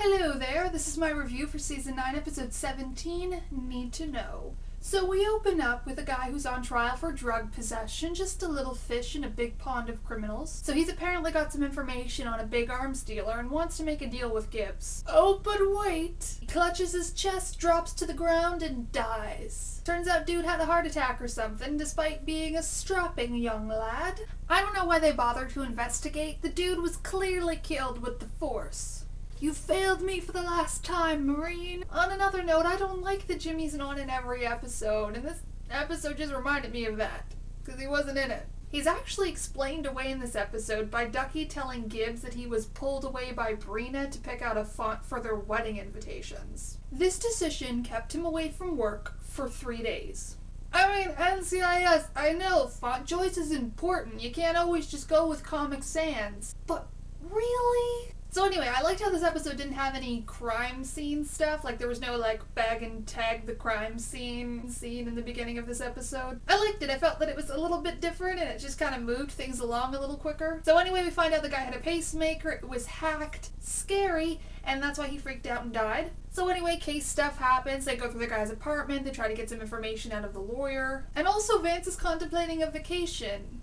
Hello there, this is my review for Season 9, Episode 17, Need to Know. So we open up with a guy who's on trial for drug possession, just a little fish in a big pond of criminals. So he's apparently got some information on a big arms dealer and wants to make a deal with Gibbs. Oh, but wait! He clutches his chest, drops to the ground, and dies. Turns out dude had a heart attack or something, despite being a strapping young lad. I don't know why they bothered to investigate. The dude was clearly killed with the Force. You failed me for the last time, Marine. On another note, I don't like that Jimmy's not in every episode, and this episode just reminded me of that, because he wasn't in it. He's actually explained away in this episode by Ducky telling Gibbs that he was pulled away by Brina to pick out a font for their wedding invitations. This decision kept him away from work for 3 days. I mean, NCIS, I know, font choice is important. You can't always just go with Comic Sans. But really? So anyway, I liked how this episode didn't have any crime scene stuff. Like, there was no, bag and tag the crime scene in the beginning of this episode. I liked it. I felt that it was a little bit different, and it just kind of moved things along a little quicker. So anyway, we find out the guy had a pacemaker, it was hacked, scary, and that's why he freaked out and died. So anyway, case stuff happens. They go through the guy's apartment, they try to get some information out of the lawyer. And also, Vance is contemplating a vacation.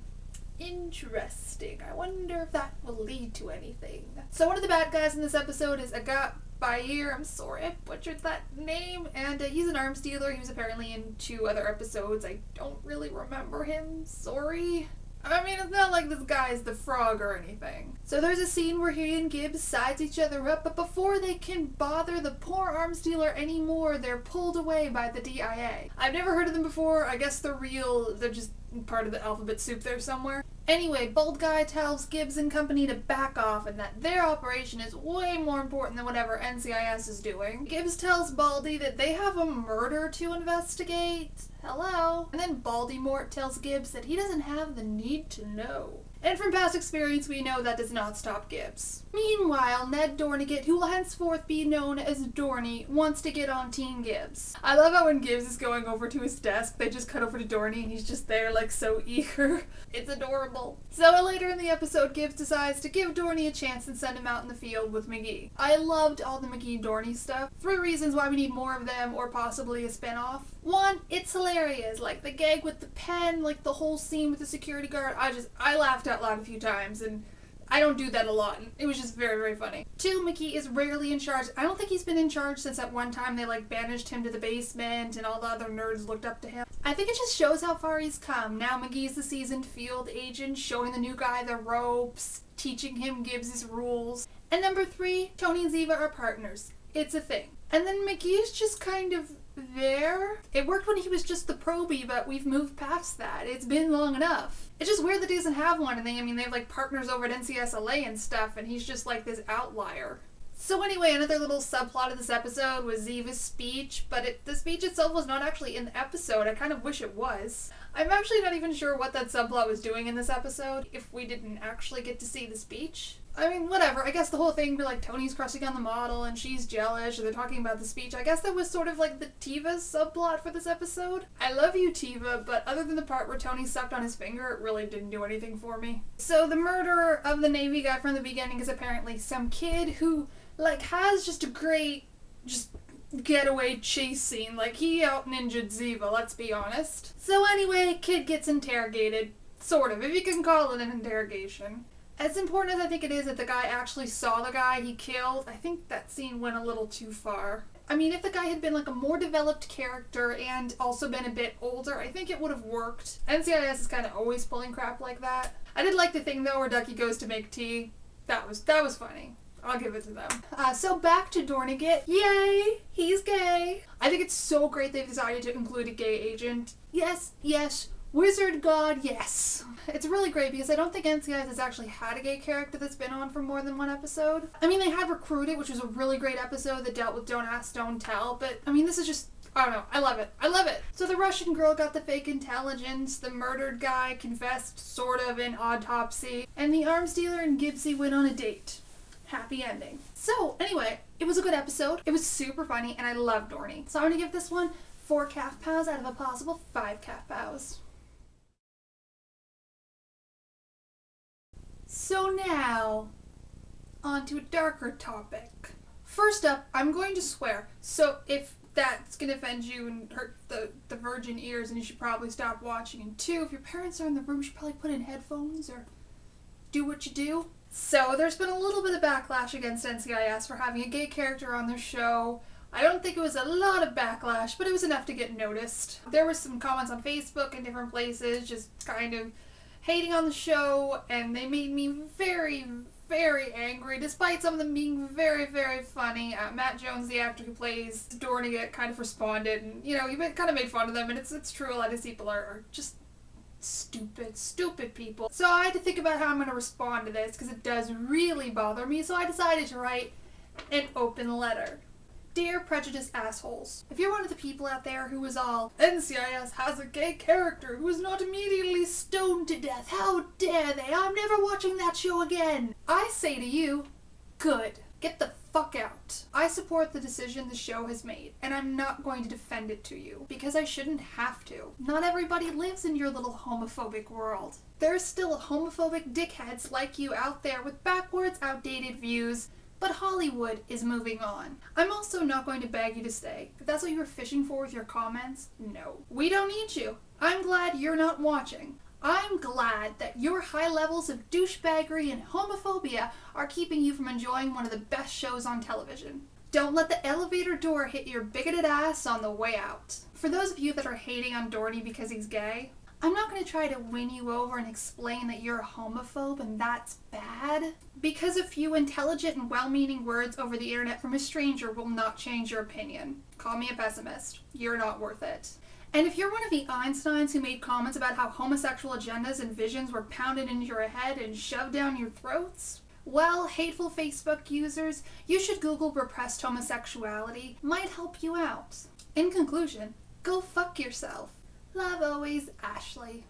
Interesting. I wonder if that will lead to anything. So one of the bad guys in this episode is Agat Bayer. I'm sorry I butchered that name. And he's an arms dealer. He was apparently in 2 other episodes. I don't really remember him. Sorry. I mean, it's not like this guy's the Frog or anything. So there's a scene where he and Gibbs size each other up, but before they can bother the poor arms dealer anymore, they're pulled away by the DIA. I've never heard of them before. I guess they're just part of the alphabet soup there somewhere. Anyway, Bald Guy tells Gibbs and company to back off and that their operation is way more important than whatever NCIS is doing. Gibbs tells Baldy that they have a murder to investigate. Hello? And then Baldy Mort tells Gibbs that he doesn't have the need to know. And from past experience, we know that does not stop Gibbs. Meanwhile, Ned Dornegat, who will henceforth be known as Dorney, wants to get on Team Gibbs. I love how when Gibbs is going over to his desk, they just cut over to Dorney and he's just there so eager. It's adorable. So later in the episode, Gibbs decides to give Dorney a chance and send him out in the field with McGee. I loved all the McGee-Dorney stuff. 3 reasons why we need more of them or possibly a spin-off. 1, it's hilarious. The gag with the pen, the whole scene with the security guard. I laughed out loud a few times, and I don't do that a lot. It was just very, very funny. 2, McGee is rarely in charge. I don't think he's been in charge since at one time they banished him to the basement and all the other nerds looked up to him. I think it just shows how far he's come. Now McGee's the seasoned field agent, showing the new guy the ropes, teaching him Gibbs' rules. And number 3, Tony and Ziva are partners. It's a thing. And then McGee's just kind of there. It worked when he was just the probie, but we've moved past that. It's been long enough. It's just weird that he doesn't have one, and they have partners over at NCIS LA and stuff, and he's just this outlier. So anyway, another little subplot of this episode was Ziva's speech, but the speech itself was not actually in the episode. I kind of wish it was. I'm actually not even sure what that subplot was doing in this episode, if we didn't actually get to see the speech. I mean, whatever. I guess the whole thing would be Tony's crushing on the model and she's jealous, or they're talking about the speech. I guess that was sort of the Tiva subplot for this episode. I love you, Tiva, but other than the part where Tony sucked on his finger, it really didn't do anything for me. So the murderer of the Navy guy from the beginning is apparently some kid who, has just a great, getaway chase scene. He out ninja'd Ziva, let's be honest. So anyway, kid gets interrogated. Sort of, if you can call it an interrogation. As important as I think it is that the guy actually saw the guy he killed, I think that scene went a little too far. I mean, if the guy had been a more developed character and also been a bit older, I think it would have worked. NCIS is kind of always pulling crap like that. I did like the thing though where Ducky goes to make tea. That was funny. I'll give it to them. So back to Dornegat. Yay! He's gay! I think it's so great they've decided to include a gay agent. Yes, yes. Wizard God, yes. It's really great because I don't think NCIS has actually had a gay character that's been on for more than 1 episode. I mean, they had Recruited, which was a really great episode that dealt with Don't Ask, Don't Tell, but I mean, this is just, I don't know, I love it. I love it. So the Russian girl got the fake intelligence, the murdered guy confessed sort of in autopsy, and the arms dealer and Gibbsy went on a date. Happy ending. So anyway, it was a good episode. It was super funny, and I love Dorney. So I'm gonna give this one 4 calf pows out of a possible 5 calf pows. So now, on to a darker topic. First up, I'm going to swear, so if that's going to offend you and hurt the virgin ears, and you should probably stop watching. And two, if your parents are in the room, you should probably put in headphones or do what you do. So there's been a little bit of backlash against NCIS for having a gay character on their show. I don't think it was a lot of backlash, but it was enough to get noticed. There were some comments on Facebook and different places just kind of hating on the show, and they made me very, very angry, despite some of them being very, very funny. Matt Jones, the actor who plays DORNEY, kind of responded, and, you know, he kind of made fun of them, and it's true, a lot of people are just stupid people. So I had to think about how I'm going to respond to this, because it does really bother me, so I decided to write an open letter. Dear prejudiced assholes, if you're one of the people out there who is all, NCIS has a gay character who is not immediately stoned to death, how dare they, I'm never watching that show again. I say to you, good. Get the fuck out. I support the decision the show has made, and I'm not going to defend it to you, because I shouldn't have to. Not everybody lives in your little homophobic world. There's still homophobic dickheads like you out there with backwards, outdated views, but Hollywood is moving on. I'm also not going to beg you to stay. If that's what you were fishing for with your comments, no. We don't need you. I'm glad you're not watching. I'm glad that your high levels of douchebaggery and homophobia are keeping you from enjoying one of the best shows on television. Don't let the elevator door hit your bigoted ass on the way out. For those of you that are hating on DORNEY because he's gay, I'm not going to try to win you over and explain that you're a homophobe and that's bad, because a few intelligent and well-meaning words over the internet from a stranger will not change your opinion. Call me a pessimist. You're not worth it. And if you're one of the Einsteins who made comments about how homosexual agendas and visions were pounded into your head and shoved down your throats, well, hateful Facebook users, you should Google repressed homosexuality. Might help you out. In conclusion, go fuck yourself. Love always, Ashley.